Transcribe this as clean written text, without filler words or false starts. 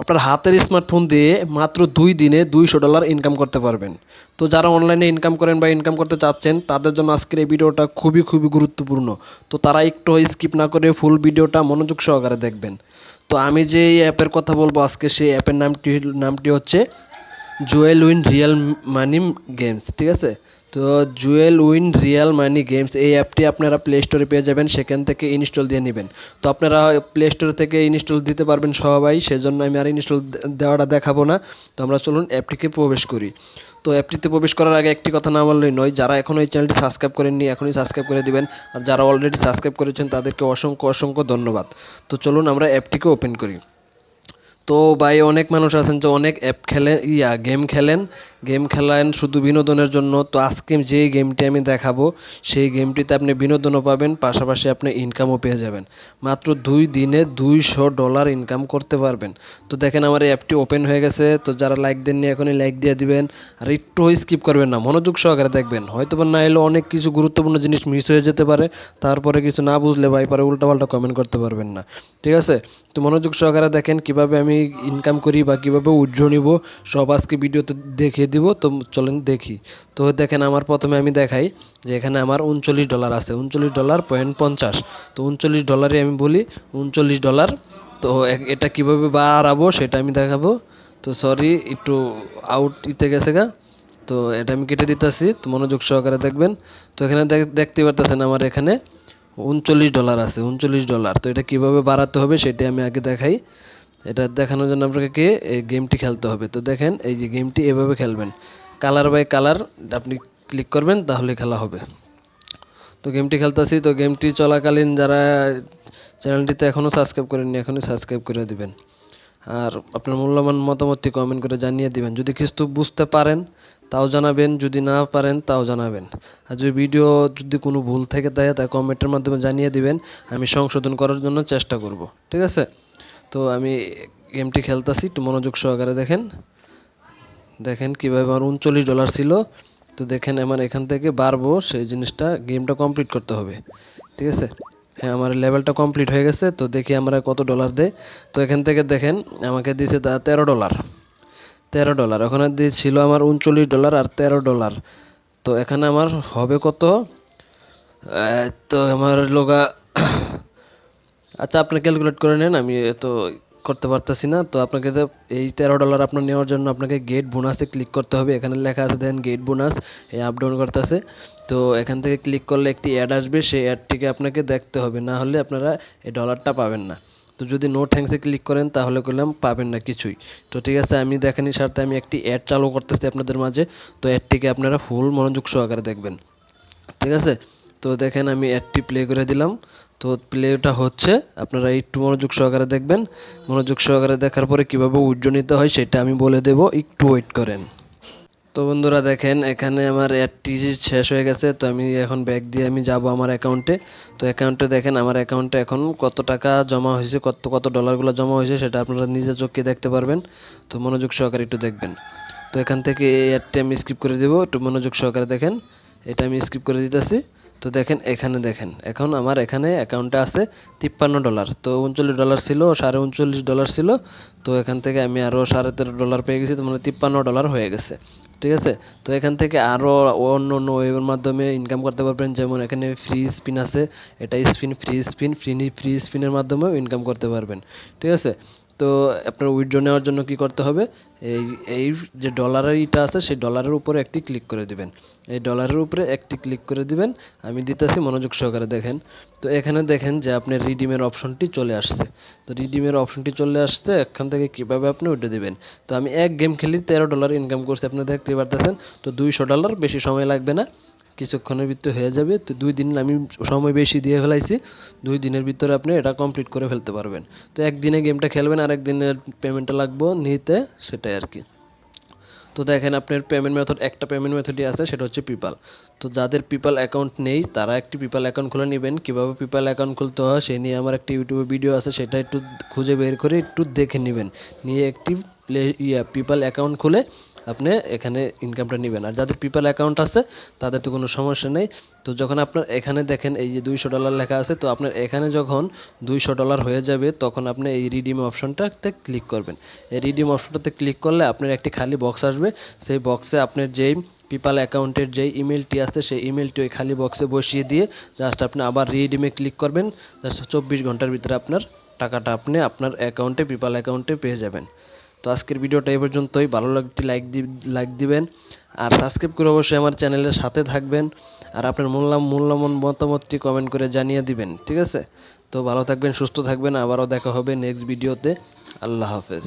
আপনার হাতের স্মার্টফোন দিয়ে মাত্র 2 দিনে $200 ইনকাম করতে পারবেন। তো যারা অনলাইনে ইনকাম করেন বা ইনকাম করতে চাচ্ছেন তাদের জন্য আজকের এই ভিডিওটা খুবই খুবই গুরুত্বপূর্ণ। তো তারা একটু স্কিপ না করে ফুল ভিডিওটা মনোযোগ সহকারে দেখবেন। তো আমি যে অ্যাপের কথা বলবো আজকে, সেই অ্যাপের নামটি হচ্ছে জুয়েল উইন রিয়েল মানি গেমস, ঠিক আছে। তো জুয়েল উইন রিয়েল মানি গেমস এই অ্যাপটি আপনারা প্লে স্টোরে পেয়ে যাবেন, সেখান থেকে ইনস্টল দিয়ে নেবেন। তো আপনারা প্লে স্টোর থেকে ইনস্টল দিতে পারবেন সবাই, সেজন্য আমি আর ইনস্টল দেওয়াটা দেখাবো না। তো আমরা চলুন অ্যাপটিকে প্রবেশ করি। তো অ্যাপটিতে প্রবেশ করার আগে একটি কথা না বললেই নয়, যারা এখনও এই চ্যানেলটি সাবস্ক্রাইব করেননি এখনই সাবস্ক্রাইব করে দিবেন, আর যারা অলরেডি সাবস্ক্রাইব করেছেন তাদেরকে অসংখ্য অসংখ্য ধন্যবাদ। তো চলুন আমরা অ্যাপটিকে ওপেন করি। তো ভাই অনেক মানুষ আছেন যে অনেক অ্যাপ খেলে গেম খেলেন শুধু বিনোদনের জন্য। তো আজকে যে গেমটি আমি দেখাবো সেই গেমটিতে আপনি বিনোদনও পাবেন, পাশাপাশি আপনি ইনকামও পেয়ে যাবেন। মাত্র 2 দিনে $200 ইনকাম করতে পারবেন। তো দেখেন আমার এই অ্যাপটি ওপেন হয়ে গেছে। তো যারা লাইক দেননি এখনই লাইক দিয়ে দিবেন, আর একটু স্কিপ করবেন না, মনোযোগ সহকারে দেখবেন। হয়তো বা না এলেও অনেক কিছু গুরুত্বপূর্ণ জিনিস মিস হয়ে যেতে পারে, তারপরে কিছু না বুঝলে ভাই পরে উল্টাপাল্টা কমেন্ট করতে পারবেন না, ঠিক আছে। তো মনোযোগ সহকারে দেখেন কিভাবে আমি ইনকাম করি বা কিভাবে উইথড্র নিব, সব আজকে ভিডিওতে দেখিয়ে দিব। তো চলেন দেখি। তো দেখেন আমার প্রথমে আমি দেখাই যে এখানে আমার $39 আছে, $39.50। তো $39 আমি বলি $39। তো এটা কিভাবে বাড়াবো সেটা আমি দেখাবো। তো সরি একটু আউট ইতে গেছে গা। তো এটা আমি কেটে দিতেছি, তো মনোযোগ সহকারে দেখবেন। তো এখানে দেখতে পারতেছেন আমার এখানে $39 আছে, $39। তো এটা কিভাবে বাড়াতে হবে সেটা আমি আগে দেখাই। এটা দেখানোর জন্য আপনাকে এই গেমটি খেলতে হবে। তো দেখেন এই যে গেমটি এভাবে খেলবেন, কালার বাই কালার আপনি ক্লিক করবেন তাহলে খেলা হবে। তো গেমটি খেলতেছি। তো গেমটি চলাকালীন যারা চ্যানেলটিতে এখনও সাবস্ক্রাইব করেননি এখনই সাবস্ক্রাইব করে দিবেন, আর আপনার মূল্যবান মতামতটি কমেন্ট করে জানিয়ে দিবেন। যদি কিছু বুঝতে পারেন তাও জানাবেন, যদি না পারেন তাও জানাবেন। আর যদি কোনো ভুল থেকে থাকে তা কমেন্টের মাধ্যমে জানিয়ে দিবেন, আমি সংশোধন করার জন্য চেষ্টা করব, ঠিক আছে। তো আমি গেমটি খেলতেছি, একটু মনোযোগ সহকারে দেখেন। দেখেন কীভাবে আমার $39 ছিল। তো দেখেন আমার এখান থেকে বাড়বো সেই জিনিসটা, গেমটা কমপ্লিট করতে হবে, ঠিক আছে। হ্যাঁ আমার লেভেলটা কমপ্লিট হয়ে গেছে। তো দেখি আমরা কত ডলার দেয়। তো এখান থেকে দেখেন আমাকে দিয়েছে $13, $13। ওখানে ছিল আমার $39 আর $13। তো এখানে আমার হবে কত, তো আমার লোগা আচ্ছা আপনি ক্যালকুলেট করে নেন, আমি তো করতে পারতেছি না। তো আপনাকে তো এই $13 আপনার নেওয়ার জন্য আপনাকে গেট বোনাসে ক্লিক করতে হবে। এখানে লেখা আছে দেন গেট বোনাস, এই আপ ডাউন করতেছে। তো এখান থেকে ক্লিক করলে একটি অ্যাড আসবে, সেই অ্যাডটিকে আপনাকে দেখতে হবে, না হলে আপনারা এই ডলারটা পাবেন না। তো যদি নো থ্যাঙ্কসে ক্লিক করেন তাহলে করলাম পাবেন না কিছুই। তো ঠিক আছে আমি দেখানি স্বার্থে আমি একটি অ্যাড চালু করতেছি আপনাদের মাঝে। তো অ্যাডটিকে আপনারা ফুল মনোযোগ সহকারে দেখবেন, ঠিক আছে। তো দেখেন আমি অ্যাডটি প্লে করে দিলাম। তো প্লেটা হচ্ছে, আপনারা একটু মনোযোগ সহকারে দেখবেন। মনোযোগ সহকারে দেখার পরে কিভাবে উইথড্র নিতে হয় সেটা আমি বলে দেব, একটু ওয়েট করেন। তো বন্ধুরা দেখেন এখানে আমার অ্যাডটি শেষ হয়ে গেছে। তো আমি এখন ব্যাক দিয়ে আমি যাব আমার অ্যাকাউন্টে। তো অ্যাকাউন্টে দেখেন আমার অ্যাকাউন্টে এখন কত টাকা জমা হয়েছে, কত কত ডলারগুলো জমা হয়েছে সেটা আপনারা নিজে চোখে দেখতে পারবেন। তো মনোযোগ সহকারে একটু দেখবেন। তো এখান থেকে এই অ্যাডটি আমি স্কিপ করে দেবো, একটু মনোযোগ সহকারে দেখেন। এটা আমি স্কিপ করে দিতেছি। তো দেখেন এখানে দেখেন এখন আমার এখানে অ্যাকাউন্টে আছে $53। তো $39 ছিল, $39.5 ছিল। তো এখান থেকে আমি আরও $13.5 পেয়ে গেছি, তো মানে $53 হয়ে গেছে, ঠিক আছে। তো এখান থেকে আরও অন্য অন্য ওয়েবের মাধ্যমে ইনকাম করতে পারবেন, যেমন এখানে ফ্রি স্পিন আছে, এটা ফ্রি স্পিনের মাধ্যমেও ইনকাম করতে পারবেন, ঠিক আছে। তো আপনার উইথড্র নেওয়ার জন্য কি করতে হবে, এই এই যে ডলারের ইটা আছে সেই ডলারের উপরে একটি ক্লিক করে দিবেন, এই ডলারের উপরে একটি ক্লিক করে দিবেন। আমি দিতেছি মনোযোগ সহকারে দেখেন। তো এখানে দেখেন যে আপনার রিডিমের অপশনটি চলে আসছে। তো রিডিমের অপশনটি চলে আসছে, এখান থেকে কিভাবে আপনি উঠে দিবেন। তো আমি এক গেম খেলি $13 ইনকাম করছি, আপনি দেখতে পারতেছেন। তো $200, বেশি সময় লাগবে না, কিছুক্ষণের ভিতরে হয়ে যাবে। তো 2 দিন আমি সময় বেশি দিয়ে ফেলাইছি, 2 দিনের ভিতরে আপনি এটা কমপ্লিট করে ফেলতে পারবেন। তো একদিনে গেমটা খেলবেন আর একদিনের পেমেন্টটা লাগবে নিতে, সেটাই আর কি। তো দেখেন আপনার একটা পেমেন্ট মেথডই আছে, সেটা হচ্ছে পেপ্যাল। তো যাদের পেপ্যাল অ্যাকাউন্ট নেই তারা একটি পেপ্যাল অ্যাকাউন্ট খুলে নেবেন। কীভাবে পেপ্যাল অ্যাকাউন্ট খুলতে হয় সেই নিয়ে আমার একটি ইউটিউবে ভিডিও আছে, সেটা একটু খুঁজে বের করে একটু দেখে নেবেন, নিয়ে একটি পেপ্যাল অ্যাকাউন্ট খুলে আপনি এখানে ইনকামটা নেবেন। আর যাদের পেপ্যাল অ্যাকাউন্ট আছে তাদের তো কোনো সমস্যা নেই। তো যখন আপনার এখানে দেখেন এই যে $200 লেখা আছে, তো আপনার এখানে যখন $200 হয়ে যাবে তখন আপনি এই রিডিম অপশনটাতে ক্লিক করবেন। এই রিডিম অপশনটাতে ক্লিক করলে আপনার একটি খালি বক্স আসবে। সেই বক্সে আপনার যেই পেপ্যাল অ্যাকাউন্টের যেই ইমেলটি আছে সেই ইমেলটি ওই খালি বক্সে বসিয়ে দিয়ে জাস্ট আপনি আবার রিডিমে ক্লিক করবেন। জাস্ট 24 ঘন্টার ভিতরে আপনার টাকাটা আপনি আপনার অ্যাকাউন্টে পেপ্যাল অ্যাকাউন্টে পেয়ে যাবেন। তো আজকের ভিডিওটা এই পর্যন্তই। ভালো লাগলে লাইক দিবেন আর সাবস্ক্রাইব করে অবশ্যই আমার চ্যানেলের সাথে থাকবেন। আর আপনার মূল্যবান মতামতটি কমেন্ট করে জানিয়ে দিবেন, ঠিক আছে? তো ভালো থাকবেন, সুস্থ থাকবেন, আবারও দেখা হবে নেক্সট ভিডিওতে। আল্লাহ হাফেজ।